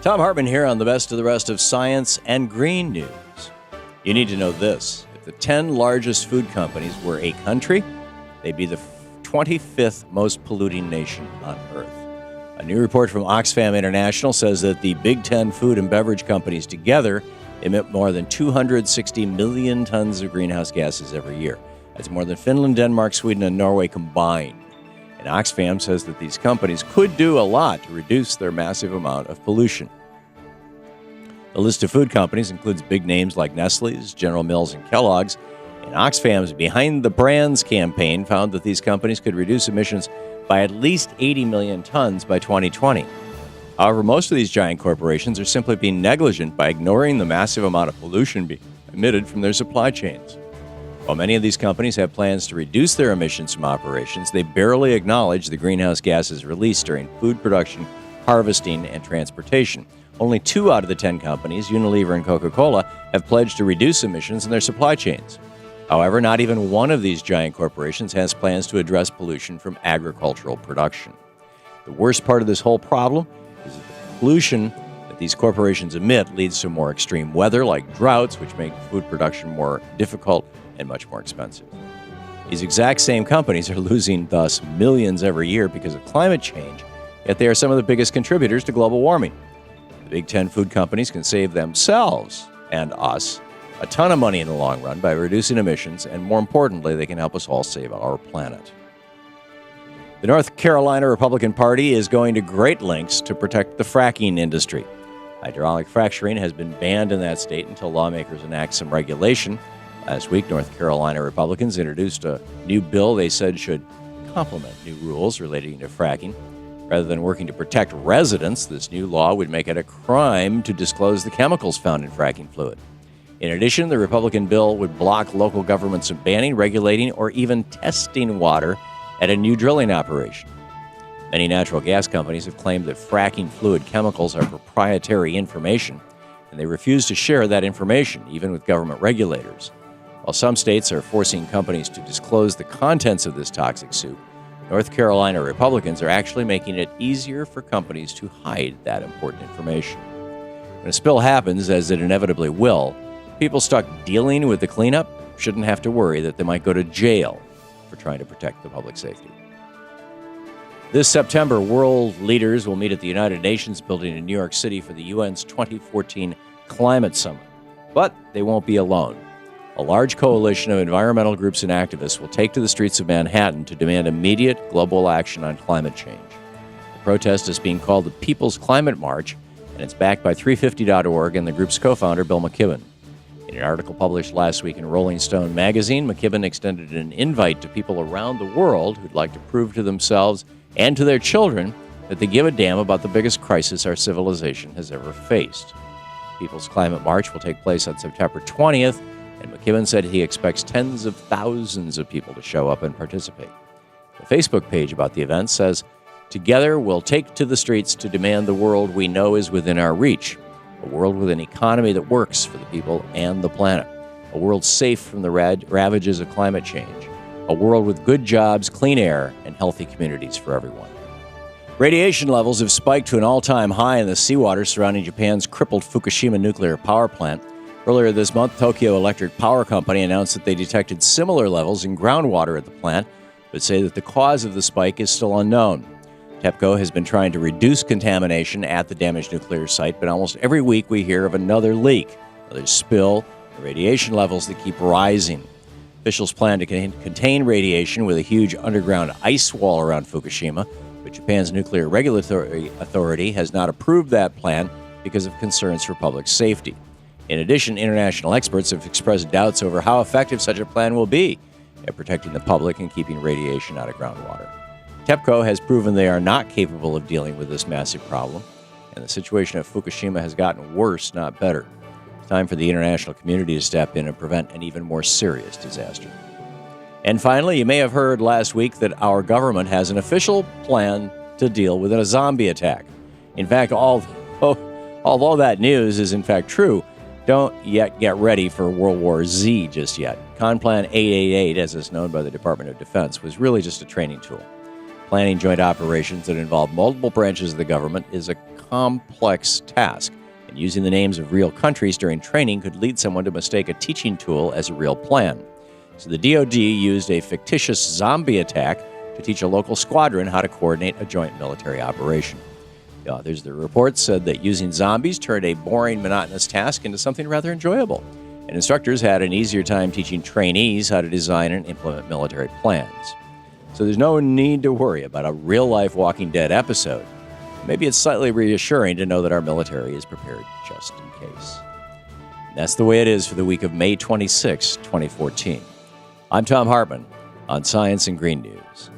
Thom Hartmann here on the best of the rest of science and green news. You need to know this. If the 10 largest food companies were a country, they'd be the 25th most polluting nation on Earth. A new report from Oxfam International says that the Big 10 food and beverage companies together emit more than 260 million tons of greenhouse gases every year. That's more than Finland, Denmark, Sweden, and Norway combined. And Oxfam says that these companies could do a lot to reduce their massive amount of pollution. The list of food companies includes big names like Nestle's, General Mills, and Kellogg's. And Oxfam's Behind the Brands campaign found that these companies could reduce emissions by at least 80 million tons by 2020. However, most of these giant corporations are simply being negligent by ignoring the massive amount of pollution being emitted from their supply chains. While many of these companies have plans to reduce their emissions from operations, they barely acknowledge the greenhouse gases released during food production, harvesting, and transportation. Only 2 out of the 10 companies, Unilever and Coca-Cola, have pledged to reduce emissions in their supply chains. However, not even one of these giant corporations has plans to address pollution from agricultural production. The worst part of this whole problem is that the pollution that these corporations emit leads to more extreme weather, like droughts, which make food production more difficult and much more expensive. These exact same companies are losing, thus, millions every year because of climate change, yet they are some of the biggest contributors to global warming. The Big 10 food companies can save themselves and us a ton of money in the long run by reducing emissions, and more importantly, they can help us all save our planet. The North Carolina Republican Party is going to great lengths to protect the fracking industry. Hydraulic fracturing has been banned in that state until lawmakers enact some regulation. Last week, North Carolina Republicans introduced a new bill they said should complement new rules relating to fracking. Rather than working to protect residents, this new law would make it a crime to disclose the chemicals found in fracking fluid. In addition, the Republican bill would block local governments from banning, regulating, or even testing water at a new drilling operation. Many natural gas companies have claimed that fracking fluid chemicals are proprietary information, and they refuse to share that information, even with government regulators. While some states are forcing companies to disclose the contents of this toxic soup, North Carolina Republicans are actually making it easier for companies to hide that important information. When a spill happens, as it inevitably will, people stuck dealing with the cleanup shouldn't have to worry that they might go to jail for trying to protect the public safety. This September, world leaders will meet at the United Nations building in New York City for the UN's 2014 Climate Summit. But they won't be alone. A large coalition of environmental groups and activists will take to the streets of Manhattan to demand immediate global action on climate change. The protest is being called the People's Climate March, and it's backed by 350.org and the group's co-founder, Bill McKibben. In an article published last week in Rolling Stone magazine, McKibben extended an invite to people around the world who'd like to prove to themselves and to their children that they give a damn about the biggest crisis our civilization has ever faced. People's Climate March will take place on September 20th, and McKibben said he expects tens of thousands of people to show up and participate. The Facebook page about the event says, "Together we'll take to the streets to demand the world we know is within our reach, a world with an economy that works for the people and the planet, a world safe from the ravages of climate change, a world with good jobs, clean air, and healthy communities for everyone." Radiation levels have spiked to an all-time high in the seawater surrounding Japan's crippled Fukushima nuclear power plant. Earlier this month, Tokyo Electric Power Company announced that they detected similar levels in groundwater at the plant, but say that the cause of the spike is still unknown. TEPCO has been trying to reduce contamination at the damaged nuclear site, but almost every week we hear of another leak, another spill, and radiation levels that keep rising. Officials plan to contain radiation with a huge underground ice wall around Fukushima, but Japan's Nuclear Regulatory Authority has not approved that plan because of concerns for public safety. In addition, international experts have expressed doubts over how effective such a plan will be at protecting the public and keeping radiation out of groundwater. TEPCO has proven they are not capable of dealing with this massive problem, and the situation at Fukushima has gotten worse, not better. It's time for the international community to step in and prevent an even more serious disaster. And finally, you may have heard last week that our government has an official plan to deal with a zombie attack. In fact, although that news is in fact true, don't yet get ready for World War Z just yet. Conplan 888, as is known by the Department of Defense, was really just a training tool. Planning joint operations that involve multiple branches of the government is a complex task, and using the names of real countries during training could lead someone to mistake a teaching tool as a real plan. So the DoD used a fictitious zombie attack to teach a local squadron how to coordinate a joint military operation. The authors of the report said that using zombies turned a boring, monotonous task into something rather enjoyable, and instructors had an easier time teaching trainees how to design and implement military plans. So there's no need to worry about a real-life Walking Dead episode. Maybe it's slightly reassuring to know that our military is prepared just in case. And that's the way it is for the week of May 26, 2014. I'm Thom Hartmann on Science and Green News.